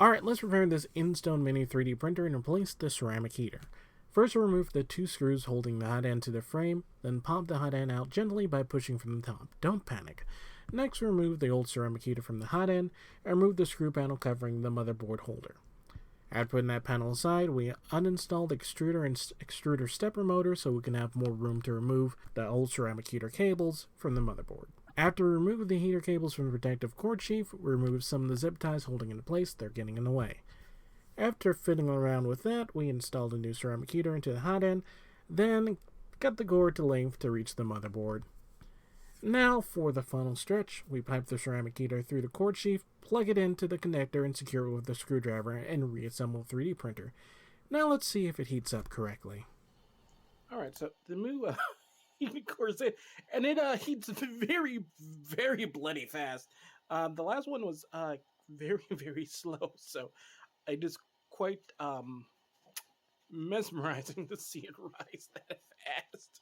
Alright, let's prepare this InStone Mini 3D printer and replace the ceramic heater. First, remove the two screws holding the hot end to the frame, then pop the hot end out gently by pushing from the top. Don't panic. Next, remove the old ceramic heater from the hot end and remove the screw panel covering the motherboard holder. After putting that panel aside, we uninstalled the extruder and extruder stepper motor so we can have more room to remove the old ceramic heater cables from the motherboard. After we remove the heater cables from the protective cord sheath, we remove some of the zip ties holding it in place. They're getting in the way. After fiddling around with that, we installed a new ceramic heater into the hot end, then cut the cord to length to reach the motherboard. Now for the final stretch, we pipe the ceramic heater through the cord sheath, plug it into the connector and secure it with a screwdriver and reassemble the 3D printer. Now let's see if it heats up correctly. Alright, so the new heating core is it, and it heats very, very bloody fast. The last one was very, very slow, so it is quite mesmerizing to see it rise that fast.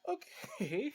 Okay.